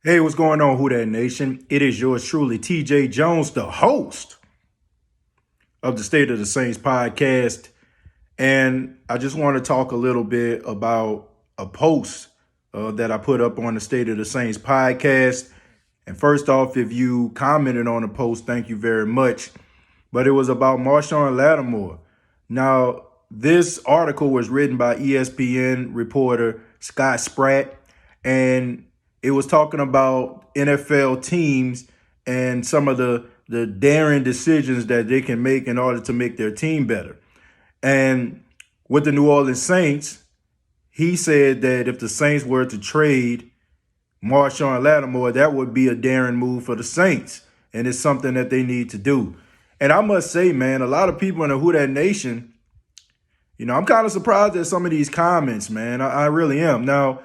Hey, what's going on, Who Dat Nation? It is yours truly, TJ Jones, the host of the State of the Saints podcast. And I just want to talk a little bit about a post that I put up on the State of the Saints podcast. And first off, if you commented on the post, thank you very much. But it was about Marshon Lattimore. Now, this article was written by ESPN reporter Scott Spratt, and it was talking about NFL teams and some of the daring decisions that they can make in order to make their team better. And with the New Orleans Saints, he said that if the Saints were to trade Marshon Lattimore, that would be a daring move for the Saints. And it's something that they need to do. And I must say, man, a lot of people in the Who Dat Nation, I'm kind of surprised at some of these comments, man. I really am. Now,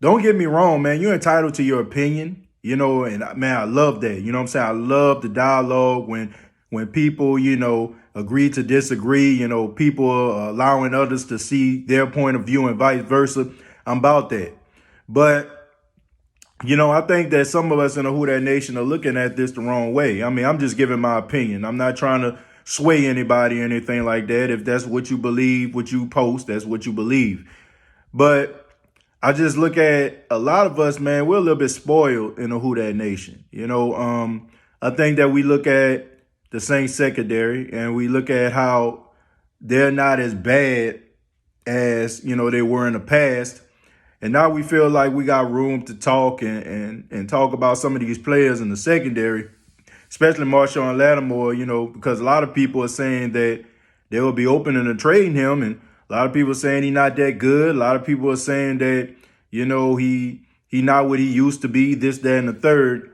don't get me wrong, man. You're entitled to your opinion, and man, I love that. You know what I'm saying? I love the dialogue when people, agree to disagree, people are allowing others to see their point of view and vice versa. I'm about that. But, I think that some of us in the Who Dat Nation are looking at this the wrong way. I mean, I'm just giving my opinion. I'm not trying to sway anybody or anything like that. If that's what you believe, what you post, that's what you believe. But I just look at a lot of us, man, we're a little bit spoiled in the Who Dat Nation. I think that we look at the Saints secondary and we look at how they're not as bad as, they were in the past. And now we feel like we got room to talk and talk about some of these players in the secondary, especially Marshon Lattimore, because a lot of people are saying that they will be open to trading him, and a lot of people are saying he's not that good. A lot of people are saying that, he not what he used to be, this, that, and the third.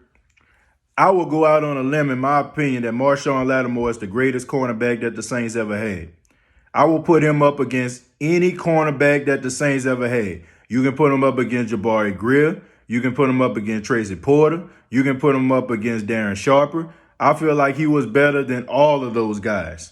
I will go out on a limb, in my opinion, that Marshon Lattimore is the greatest cornerback that the Saints ever had. I will put him up against any cornerback that the Saints ever had. You can put him up against Jabari Greer. You can put him up against Tracy Porter. You can put him up against Darren Sharper. I feel like he was better than all of those guys.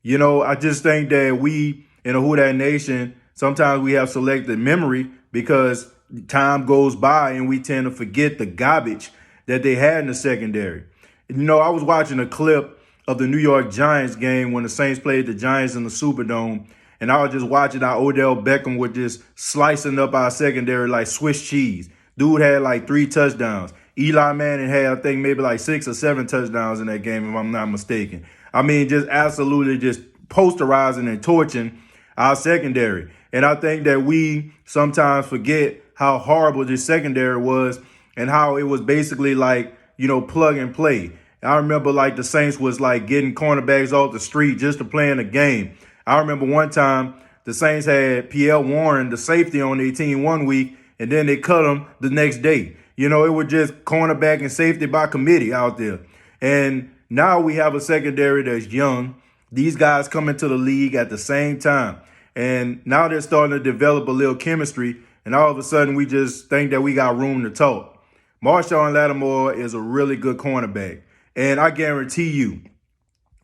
I just think that we in the Who Dat Nation, sometimes we have selective memory because time goes by and we tend to forget the garbage that they had in the secondary. I was watching a clip of the New York Giants game when the Saints played the Giants in the Superdome, and I was just watching how Odell Beckham was just slicing up our secondary like Swiss cheese. Dude had like 3 touchdowns. Eli Manning had, I think, maybe like 6 or 7 touchdowns in that game, if I'm not mistaken. I mean, just absolutely just posterizing and torching our secondary. And I think that we sometimes forget how horrible this secondary was and how it was basically like, plug and play. I remember like the Saints was like getting cornerbacks off the street just to play in a game. I remember one time the Saints had Pierre Warren, the safety, on their team one week, and then they cut him the next day. It was just cornerback and safety by committee out there. And now we have a secondary that's young. These guys come into the league at the same time. And now they're starting to develop a little chemistry. And all of a sudden, we just think that we got room to talk. Marshon Lattimore is a really good cornerback. And I guarantee you,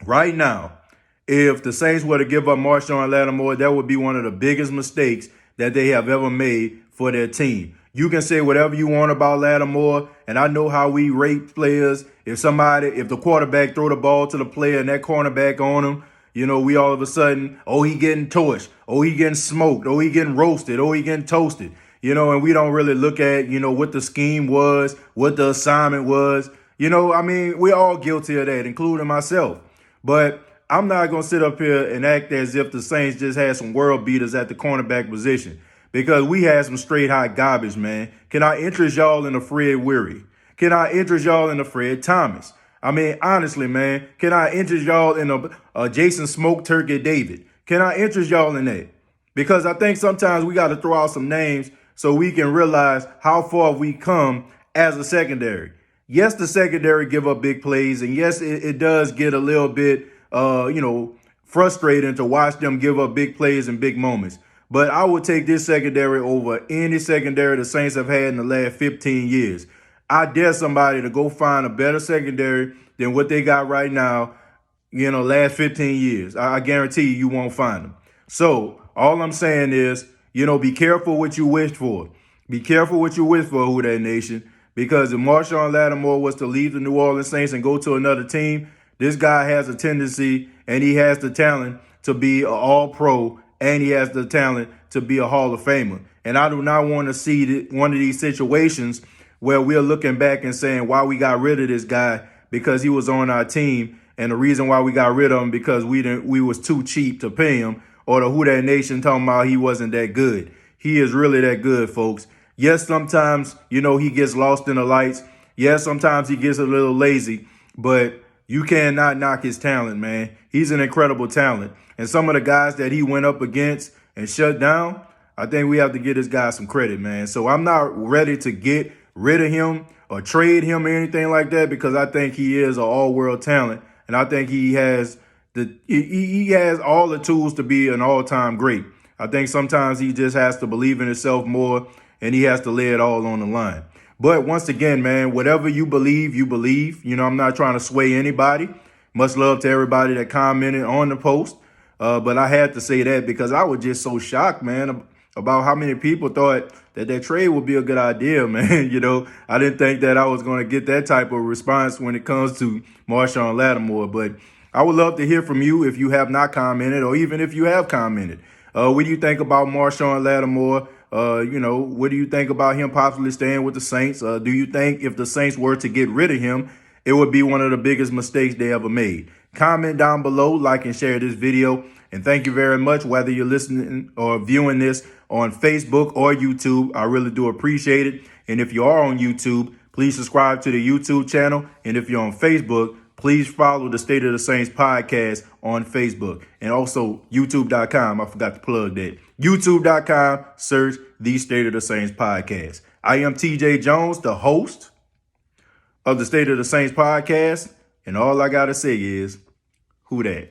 right now, if the Saints were to give up Marshon Lattimore, that would be one of the biggest mistakes that they have ever made for their team. You can say whatever you want about Lattimore, and I know how we rate players. If the quarterback throw the ball to the player and that cornerback on him, we all of a sudden, he getting torched, he getting smoked, he getting roasted, he getting toasted, and we don't really look at, what the scheme was, what the assignment was. We're all guilty of that, including myself. But I'm not going to sit up here and act as if the Saints just had some world beaters at the cornerback position, because we had some straight hot garbage, man. Can I interest y'all in a Fred Weary? Can I interest y'all in a Fred Thomas? I mean, honestly, man, can I interest y'all in a Jason Smoke Turkey David? Can I interest y'all in that? Because I think sometimes we got to throw out some names so we can realize how far we come as a secondary. Yes, the secondary give up big plays, and yes, it does get a little bit, frustrating to watch them give up big plays and big moments. But I would take this secondary over any secondary the Saints have had in the last 15 years. I dare somebody to go find a better secondary than what they got right now, last 15 years. I guarantee you won't find them. So all I'm saying is, be careful what you wish for. Be careful what you wish for, Who Dat Nation, Because if Marshon Lattimore was to leave the New Orleans Saints and go to another team, this guy has a tendency and he has the talent to be an all-pro, and he has the talent to be a Hall of Famer. And I do not want to see one of these situations where we're looking back and saying why we got rid of this guy because he was on our team, and the reason why we got rid of him because we was too cheap to pay him, or the Who That Nation talking about he wasn't that good. He is really that good, folks. Yes, sometimes, he gets lost in the lights. Yes, sometimes he gets a little lazy, but you cannot knock his talent, man. He's an incredible talent. And some of the guys that he went up against and shut down, I think we have to give this guy some credit, man. So I'm not ready to get rid of him or trade him or anything like that because I think he is an all-world talent. And I think he has he has all the tools to be an all-time great. I think sometimes he just has to believe in himself more, and he has to lay it all on the line. But once again, man, whatever you believe, you believe. I'm not trying to sway anybody. Much love to everybody that commented on the post. But I had to say that because I was just so shocked, man, about how many people thought that trade would be a good idea, man. I didn't think that I was going to get that type of response when it comes to Marshon Lattimore. But I would love to hear from you if you have not commented, or even if you have commented. What do you think about Marshon Lattimore? What do you think about him possibly staying with the Saints? Do you think if the Saints were to get rid of him, it would be one of the biggest mistakes they ever made? Comment down below, like and share this video. And thank you very much, whether you're listening or viewing this on Facebook or YouTube. I really do appreciate it. And if you are on YouTube, please subscribe to the YouTube channel. And if you're on Facebook, please follow the State of the Saints podcast on Facebook. And also YouTube.com. I forgot to plug that. YouTube.com, search the State of the Saints podcast. I am TJ Jones, the host of the State of the Saints podcast. And all I got to say is, who that?